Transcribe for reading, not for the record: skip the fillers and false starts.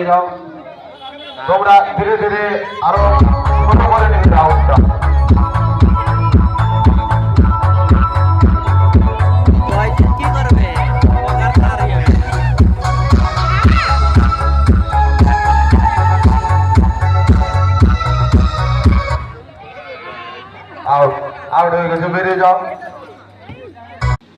যাও তোমরা ধীরে ধীরে আরো ছোট করে নিবে রাউন্ডটা আউট আউট হয়ে গেছে বেরিয়ে যাও